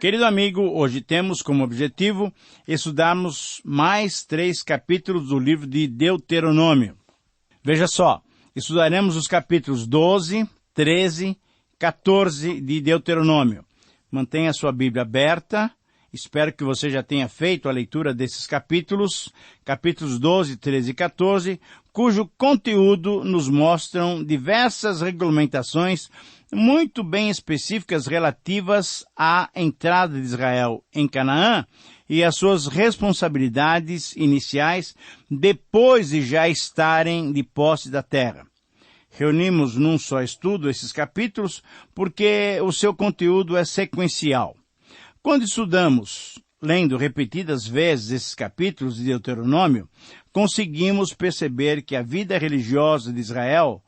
Querido amigo, hoje temos como objetivo estudarmos mais 3 capítulos do livro de Deuteronômio. Veja só, estudaremos os capítulos 12, 13, 14 de Deuteronômio. Mantenha sua Bíblia aberta. Espero que você já tenha feito a leitura desses capítulos 12, 13 e 14, cujo conteúdo nos mostram diversas regulamentações muito bem específicas relativas à entrada de Israel em Canaã e às suas responsabilidades iniciais depois de já estarem de posse da terra. Reunimos num só estudo esses capítulos porque o seu conteúdo é sequencial. Quando estudamos, lendo repetidas vezes esses capítulos de Deuteronômio, conseguimos perceber que a vida religiosa de Israel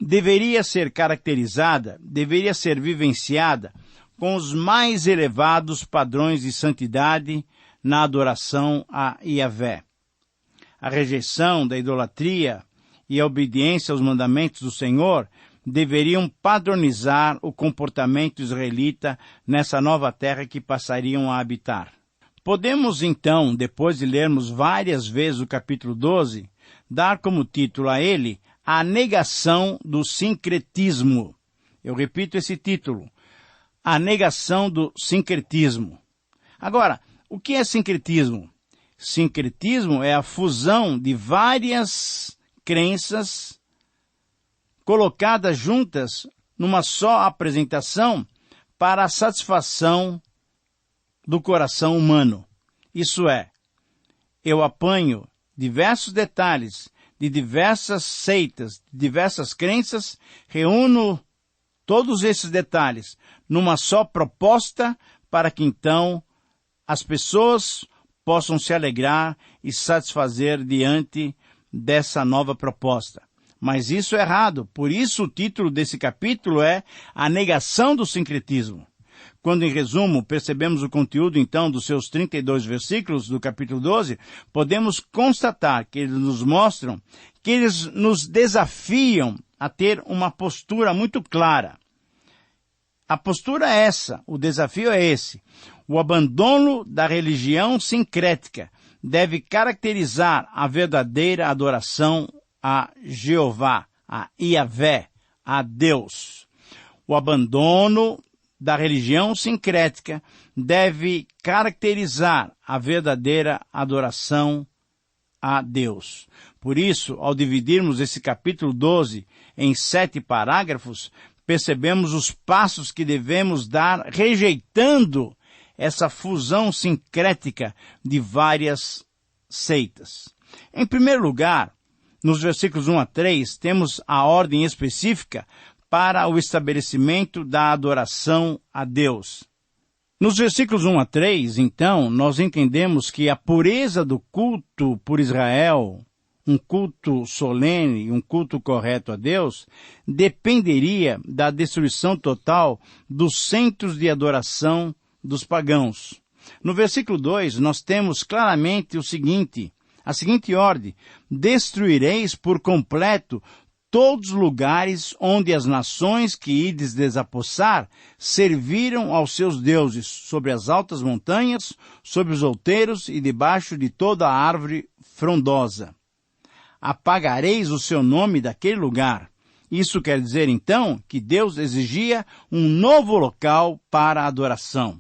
deveria ser caracterizada, deveria ser vivenciada com os mais elevados padrões de santidade na adoração a Yahvé. A rejeição da idolatria e a obediência aos mandamentos do Senhor deveriam padronizar o comportamento israelita nessa nova terra que passariam a habitar. Podemos, então, depois de lermos várias vezes o capítulo 12, dar como título a ele a negação do sincretismo. Eu repito esse título, a negação do sincretismo. Agora, o que é sincretismo? Sincretismo é a fusão de várias crenças colocadas juntas numa só apresentação para a satisfação do coração humano. Isso é, eu apanho diversos detalhes de diversas seitas, de diversas crenças, reúno todos esses detalhes numa só proposta para que então as pessoas possam se alegrar e satisfazer diante dessa nova proposta. Mas isso é errado, por isso o título desse capítulo é A Negação do Sincretismo. Quando, em resumo, percebemos o conteúdo, então, dos seus 32 versículos do capítulo 12, podemos constatar que eles nos mostram que eles nos desafiam a ter uma postura muito clara. A postura é essa, o desafio é esse. O abandono da religião sincrética deve caracterizar a verdadeira adoração a Jeová, a Yahvé, a Deus. O abandono da religião sincrética deve caracterizar a verdadeira adoração a Deus. Por isso, ao dividirmos esse capítulo 12 em 7 parágrafos, percebemos os passos que devemos dar rejeitando essa fusão sincrética de várias seitas. Em primeiro lugar, nos versículos 1 a 3, temos a ordem específica para o estabelecimento da adoração a Deus. Nos versículos 1 a 3, então, nós entendemos que a pureza do culto por Israel, um culto solene, um culto correto a Deus, dependeria da destruição total dos centros de adoração dos pagãos. No versículo 2, nós temos claramente a seguinte ordem: destruireis por completo todos os lugares onde as nações que ides desapossar serviram aos seus deuses, sobre as altas montanhas, sobre os outeiros e debaixo de toda a árvore frondosa. Apagareis o seu nome daquele lugar. Isso quer dizer, então, que Deus exigia um novo local para a adoração.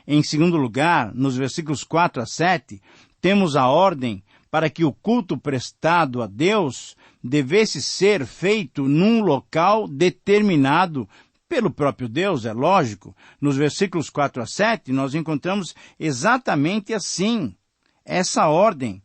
Em segundo lugar, nos versículos 4 a 7, temos a ordem para que o culto prestado a Deus devesse ser feito num local determinado pelo próprio Deus, é lógico. Nos versículos 4 a 7, nós encontramos exatamente assim, essa ordem.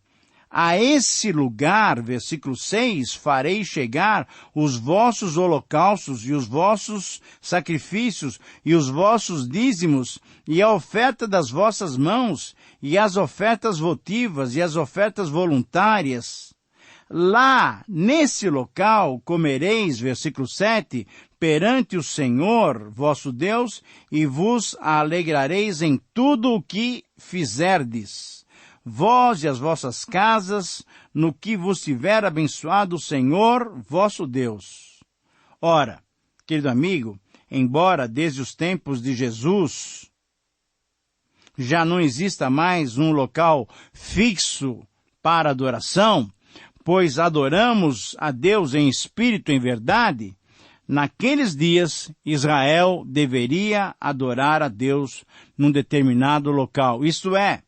A esse lugar, versículo 6, farei chegar os vossos holocaustos e os vossos sacrifícios e os vossos dízimos e a oferta das vossas mãos e as ofertas votivas e as ofertas voluntárias. Lá, nesse local, comereis, versículo 7, perante o Senhor, vosso Deus, e vos alegrareis em tudo o que fizerdes. Vós e as vossas casas, no que vos tiver abençoado o Senhor, vosso Deus. Ora, querido amigo, embora desde os tempos de Jesus, já não exista mais um local fixo para adoração, pois adoramos a Deus em espírito e em verdade, naqueles dias Israel deveria adorar a Deus num determinado local. Isto é,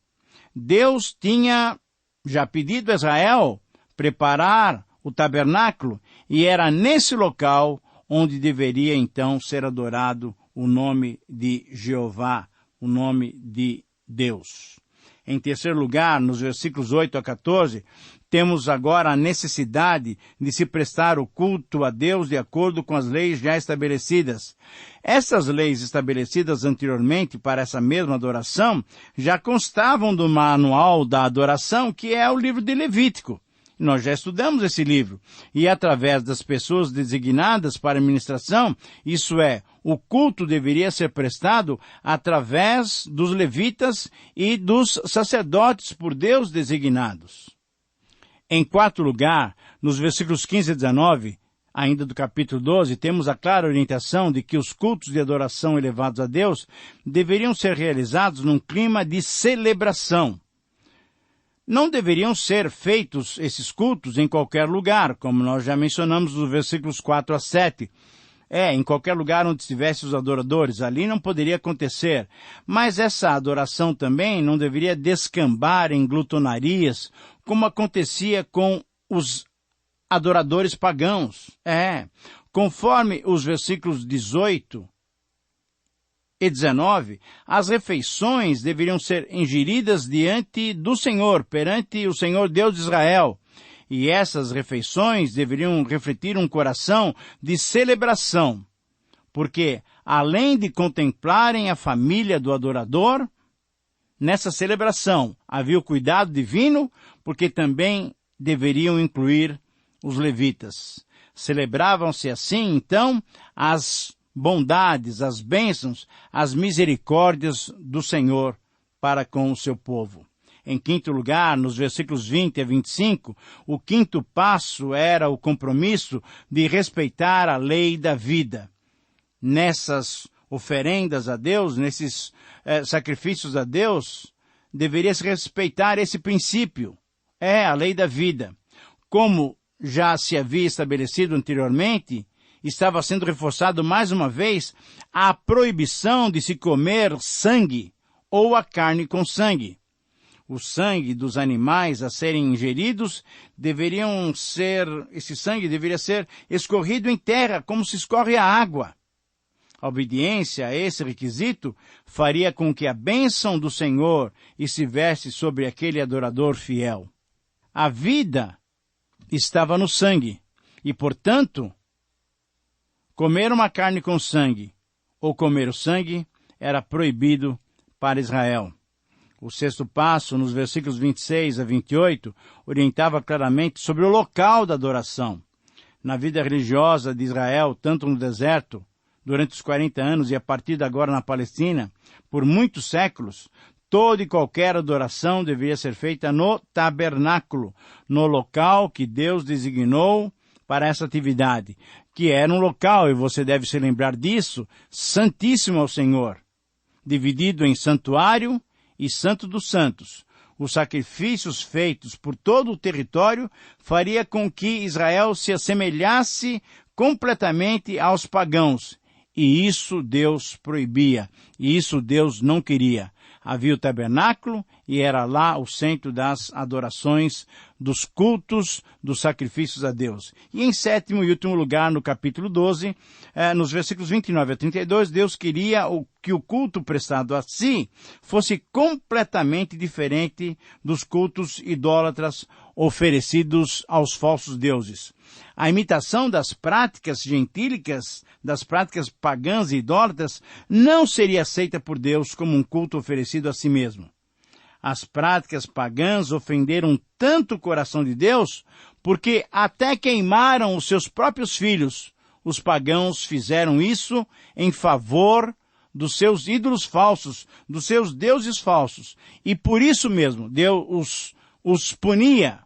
Deus tinha já pedido a Israel preparar o tabernáculo e era nesse local onde deveria então ser adorado o nome de Jeová, o nome de Deus. Em terceiro lugar, nos versículos 8 a 14, temos agora a necessidade de se prestar o culto a Deus de acordo com as leis já estabelecidas. Essas leis estabelecidas anteriormente para essa mesma adoração já constavam do manual da adoração, que é o livro de Levítico. Nós já estudamos esse livro, e através das pessoas designadas para a ministração, isso é, o culto deveria ser prestado através dos levitas e dos sacerdotes por Deus designados. Em quarto lugar, nos versículos 15 e 19, ainda do capítulo 12, temos a clara orientação de que os cultos de adoração elevados a Deus deveriam ser realizados num clima de celebração. Não deveriam ser feitos esses cultos em qualquer lugar, como nós já mencionamos nos versículos 4 a 7. Em qualquer lugar onde estivessem os adoradores, ali não poderia acontecer. Mas essa adoração também não deveria descambar em glutonarias, como acontecia com os adoradores pagãos. Conforme os versículos 18 e 19, as refeições deveriam ser ingeridas diante do Senhor, perante o Senhor Deus de Israel. E essas refeições deveriam refletir um coração de celebração, porque, além de contemplarem a família do adorador, nessa celebração havia o cuidado divino, porque também deveriam incluir os levitas. Celebravam-se assim, então, as bondades, as bênçãos, as misericórdias do Senhor para com o seu povo. Em quinto lugar, nos versículos 20 a 25, o quinto passo era o compromisso de respeitar a lei da vida. Nessas oferendas a Deus, nesses sacrifícios a Deus, deveria se respeitar esse princípio. A lei da vida. Como já se havia estabelecido anteriormente, estava sendo reforçado mais uma vez a proibição de se comer sangue ou a carne com sangue. O sangue dos animais a serem ingeridos esse sangue deveria ser escorrido em terra, como se escorre a água. A obediência a esse requisito faria com que a bênção do Senhor estivesse sobre aquele adorador fiel. A vida estava no sangue, e, portanto, comer uma carne com sangue ou comer o sangue era proibido para Israel. O sexto passo, nos versículos 26 a 28, orientava claramente sobre o local da adoração. Na vida religiosa de Israel, tanto no deserto, durante os 40 anos e a partir de agora na Palestina, por muitos séculos, toda e qualquer adoração deveria ser feita no tabernáculo, no local que Deus designou para essa atividade, que era um local, e você deve se lembrar disso, santíssimo ao Senhor, dividido em santuário e santo dos santos. Os sacrifícios feitos por todo o território faria com que Israel se assemelhasse completamente aos pagãos, e isso Deus proibia, e isso Deus não queria. Havia o tabernáculo e era lá o centro das adorações, dos cultos, dos sacrifícios a Deus. E em sétimo e último lugar, no capítulo 12, nos versículos 29 a 32, Deus queria que o culto prestado a si fosse completamente diferente dos cultos idólatras oferecidos aos falsos deuses. A imitação das práticas gentílicas, das práticas pagãs e idólatras, não seria aceita por Deus como um culto oferecido a si mesmo. As práticas pagãs ofenderam tanto o coração de Deus, porque até queimaram os seus próprios filhos. Os pagãos fizeram isso em favor dos seus ídolos falsos, dos seus deuses falsos. E por isso mesmo, Deus os punia.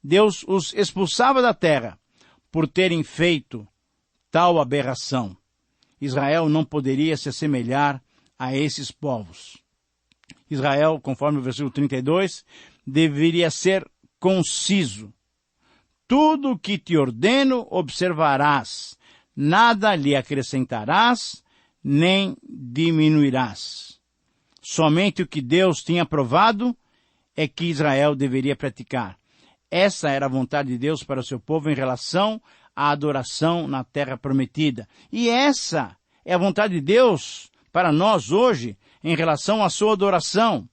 Deus os expulsava da terra por terem feito tal aberração. Israel não poderia se assemelhar a esses povos. Israel, conforme o versículo 32, deveria ser conciso. Tudo o que te ordeno observarás, nada lhe acrescentarás, nem diminuirás. Somente o que Deus tinha aprovado é que Israel deveria praticar. Essa era a vontade de Deus para o seu povo em relação à adoração na terra prometida. E essa é a vontade de Deus para nós hoje em relação à sua adoração.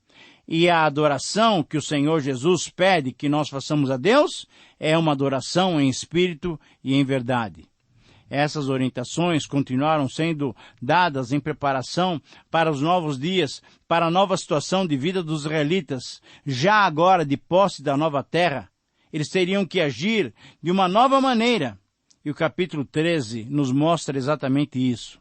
E a adoração que o Senhor Jesus pede que nós façamos a Deus é uma adoração em espírito e em verdade. Essas orientações continuaram sendo dadas em preparação para os novos dias, para a nova situação de vida dos israelitas. Já agora, de posse da nova terra, eles teriam que agir de uma nova maneira. E o capítulo 13 nos mostra exatamente isso.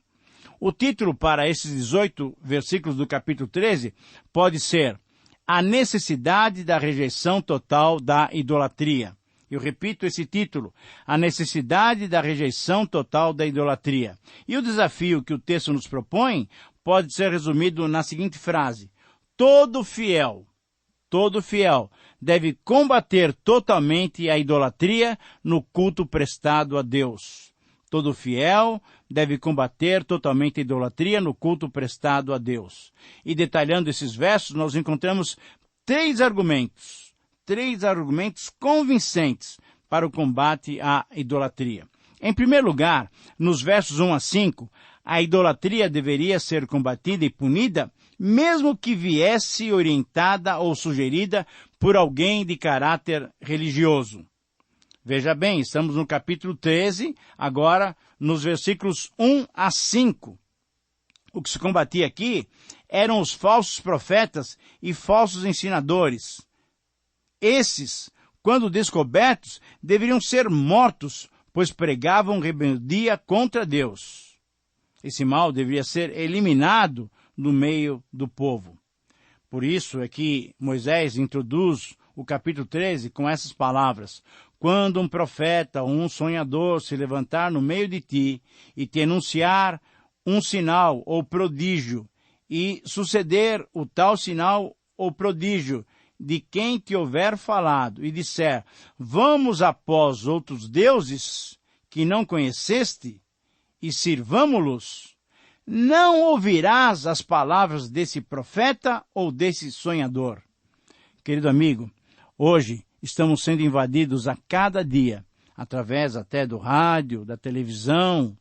O título para esses 18 versículos do capítulo 13 pode ser A Necessidade da Rejeição Total da Idolatria. Eu repito esse título, A Necessidade da Rejeição Total da Idolatria. E o desafio que o texto nos propõe pode ser resumido na seguinte frase: todo fiel deve combater totalmente a idolatria no culto prestado a Deus. Todo fiel deve combater totalmente a idolatria no culto prestado a Deus. E detalhando esses versos, nós encontramos três argumentos convincentes para o combate à idolatria. Em primeiro lugar, nos versos 1 a 5, a idolatria deveria ser combatida e punida, mesmo que viesse orientada ou sugerida por alguém de caráter religioso. Veja bem, estamos no capítulo 13, agora nos versículos 1 a 5. O que se combatia aqui eram os falsos profetas e falsos ensinadores. Esses, quando descobertos, deveriam ser mortos, pois pregavam rebeldia contra Deus. Esse mal deveria ser eliminado do meio do povo. Por isso é que Moisés introduz o capítulo 13 com essas palavras: quando um profeta ou um sonhador se levantar no meio de ti e te anunciar um sinal ou prodígio, e suceder o tal sinal ou prodígio de quem te houver falado, e disser, vamos após outros deuses que não conheceste, e sirvamo-los, não ouvirás as palavras desse profeta ou desse sonhador. Querido amigo, hoje estamos sendo invadidos a cada dia, através até do rádio, da televisão,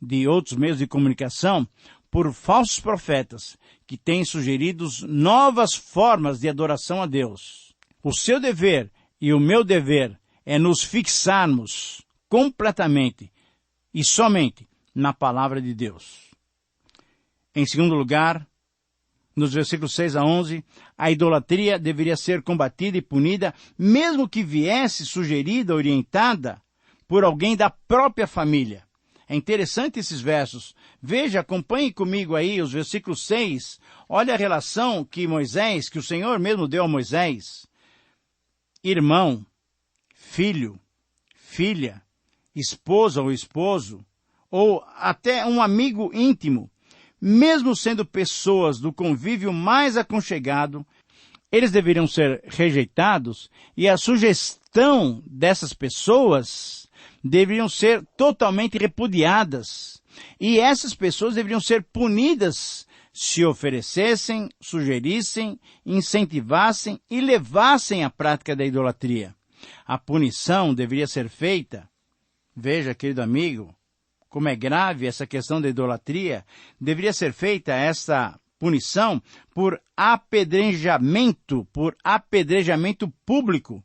de outros meios de comunicação, por falsos profetas que têm sugerido novas formas de adoração a Deus. O seu dever e o meu dever é nos fixarmos completamente e somente na palavra de Deus. Em segundo lugar, nos versículos 6 a 11, a idolatria deveria ser combatida e punida, mesmo que viesse sugerida, orientada por alguém da própria família. É interessante esses versos. Veja, acompanhe comigo aí os versículos 6. Olha a relação que o Senhor mesmo deu a Moisés. Irmão, filho, filha, esposa ou esposo, ou até um amigo íntimo, mesmo sendo pessoas do convívio mais aconchegado, eles deveriam ser rejeitados e a sugestão dessas pessoas deveriam ser totalmente repudiadas. E essas pessoas deveriam ser punidas se oferecessem, sugerissem, incentivassem e levassem à prática da idolatria. A punição deveria ser feita, veja, querido amigo, como é grave essa questão da idolatria, deveria ser feita essa punição por apedrejamento público,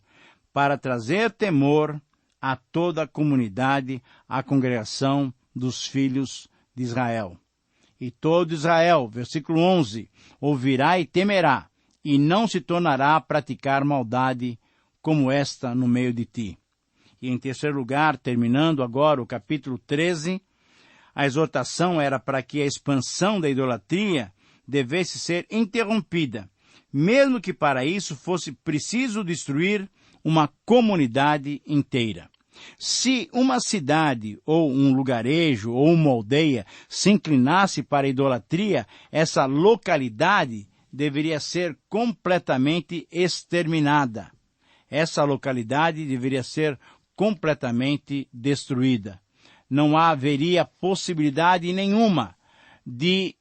para trazer temor a toda a comunidade, a congregação dos filhos de Israel. E todo Israel, versículo 11, ouvirá e temerá, e não se tornará a praticar maldade como esta no meio de ti. E em terceiro lugar, terminando agora o capítulo 13, a exortação era para que a expansão da idolatria devesse ser interrompida, mesmo que para isso fosse preciso destruir uma comunidade inteira. Se uma cidade, ou um lugarejo, ou uma aldeia se inclinasse para a idolatria, essa localidade deveria ser completamente exterminada. Essa localidade deveria ser completamente destruída. Não haveria possibilidade nenhuma de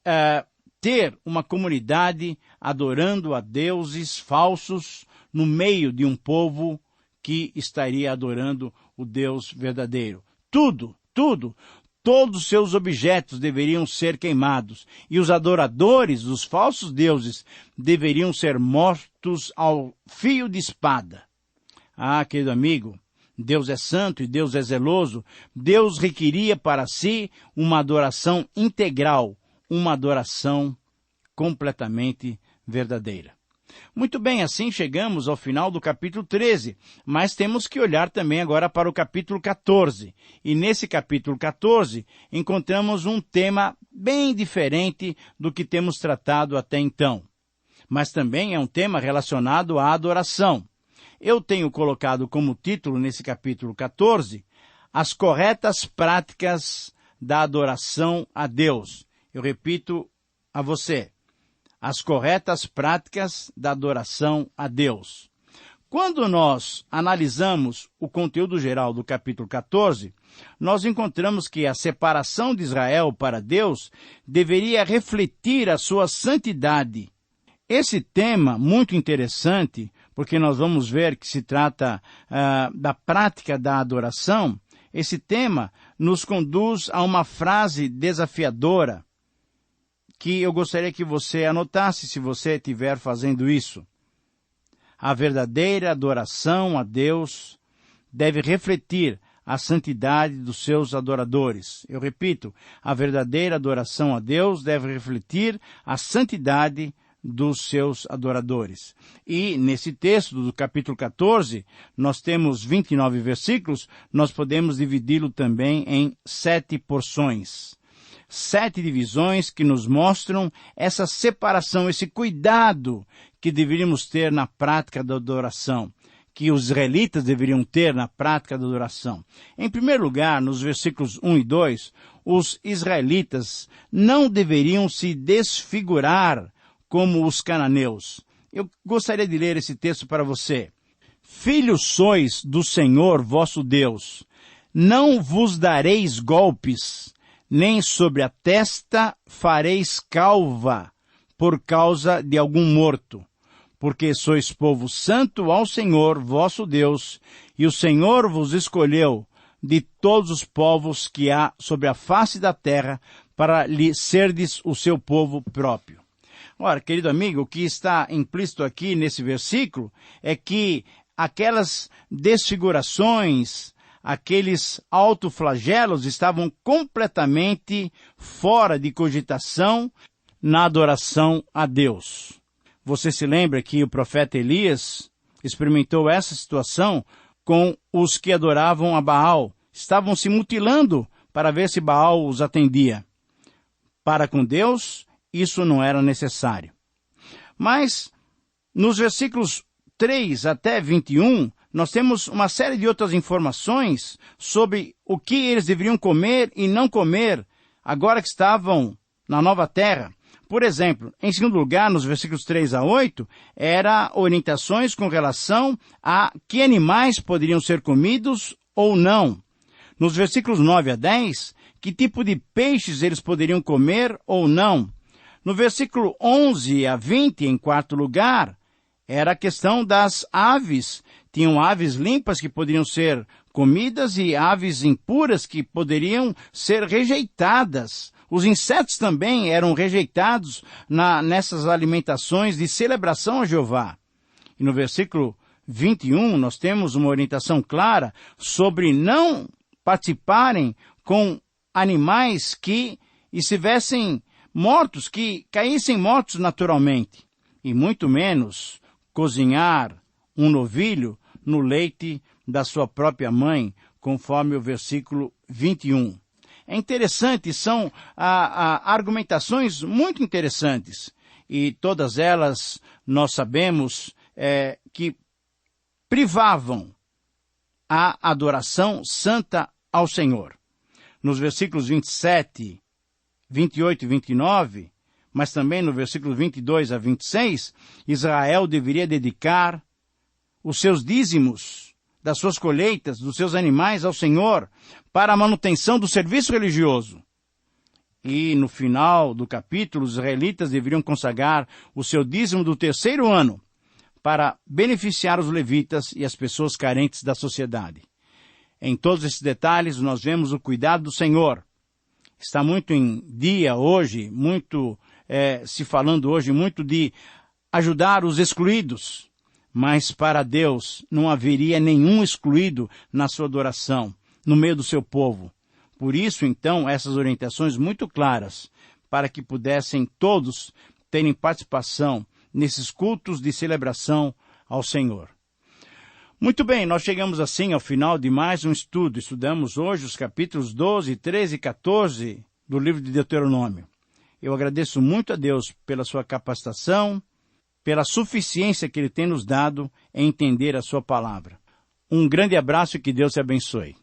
ter uma comunidade adorando a deuses falsos no meio de um povo que estaria adorando o Deus verdadeiro. Tudo, todos os seus objetos deveriam ser queimados, e os adoradores dos falsos deuses deveriam ser mortos ao fio de espada. Ah, querido amigo, Deus é santo e Deus é zeloso. Deus requeria para si uma adoração integral, uma adoração completamente verdadeira. Muito bem, assim chegamos ao final do capítulo 13, mas temos que olhar também agora para o capítulo 14. E nesse capítulo 14 encontramos um tema bem diferente do que temos tratado até então. Mas também é um tema relacionado à adoração. Eu tenho colocado como título nesse capítulo 14, as corretas práticas da adoração a Deus. Eu repito a você, as corretas práticas da adoração a Deus. Quando nós analisamos o conteúdo geral do capítulo 14, nós encontramos que a separação de Israel para Deus deveria refletir a sua santidade. Esse tema, muito interessante, porque nós vamos ver que se trata da prática da adoração, esse tema nos conduz a uma frase desafiadora que eu gostaria que você anotasse se você estiver fazendo isso. A verdadeira adoração a Deus deve refletir a santidade dos seus adoradores. Eu repito, a verdadeira adoração a Deus deve refletir a santidade dos seus adoradores. E nesse texto do capítulo 14, nós temos 29 versículos, nós podemos dividi-lo também em 7 porções. 7 divisões que nos mostram essa separação, esse cuidado que deveríamos ter na prática da adoração, que os israelitas deveriam ter na prática da adoração. Em primeiro lugar, nos versículos 1 e 2, os israelitas não deveriam se desfigurar como os cananeus. Eu gostaria de ler esse texto para você. Filhos sois do Senhor vosso Deus, não vos dareis golpes, nem sobre a testa fareis calva, por causa de algum morto, porque sois povo santo ao Senhor vosso Deus, e o Senhor vos escolheu de todos os povos que há sobre a face da terra, para lhe serdes o seu povo próprio. Ora, querido amigo, o que está implícito aqui nesse versículo é que aquelas desfigurações, aqueles autoflagelos estavam completamente fora de cogitação na adoração a Deus. Você se lembra que o profeta Elias experimentou essa situação com os que adoravam a Baal. Estavam se mutilando para ver se Baal os atendia. Para com Deus, isso não era necessário. Mas, nos versículos 3 até 21, nós temos uma série de outras informações sobre o que eles deveriam comer e não comer, agora que estavam na nova terra. Por exemplo, em segundo lugar, nos versículos 3 a 8, era orientações com relação a que animais poderiam ser comidos ou não. Nos versículos 9 a 10, que tipo de peixes eles poderiam comer ou não. No versículo 11 a 20, em quarto lugar, era a questão das aves. Tinham aves limpas que poderiam ser comidas e aves impuras que poderiam ser rejeitadas. Os insetos também eram rejeitados nessas alimentações de celebração a Jeová. E no versículo 21, nós temos uma orientação clara sobre não participarem com animais que estivessem mortos, que caíssem mortos naturalmente, e muito menos cozinhar um novilho no leite da sua própria mãe, conforme o versículo 21. É interessante, são argumentações muito interessantes, e todas elas nós sabemos que privavam a adoração santa ao Senhor. Nos versículos 27, 28 e 29, mas também no versículo 22 a 26, Israel deveria dedicar os seus dízimos das suas colheitas, dos seus animais ao Senhor, para a manutenção do serviço religioso. E no final do capítulo, os israelitas deveriam consagrar o seu dízimo do terceiro ano para beneficiar os levitas e as pessoas carentes da sociedade. Em todos esses detalhes, nós vemos o cuidado do Senhor. Está muito em dia hoje, se falando hoje muito de ajudar os excluídos, mas para Deus não haveria nenhum excluído na sua adoração, no meio do seu povo. Por isso, então, essas orientações muito claras, para que pudessem todos terem participação nesses cultos de celebração ao Senhor. Muito bem, nós chegamos assim ao final de mais um estudo. Estudamos hoje os capítulos 12, 13 e 14 do livro de Deuteronômio. Eu agradeço muito a Deus pela sua capacitação, pela suficiência que Ele tem nos dado em entender a sua palavra. Um grande abraço e que Deus te abençoe.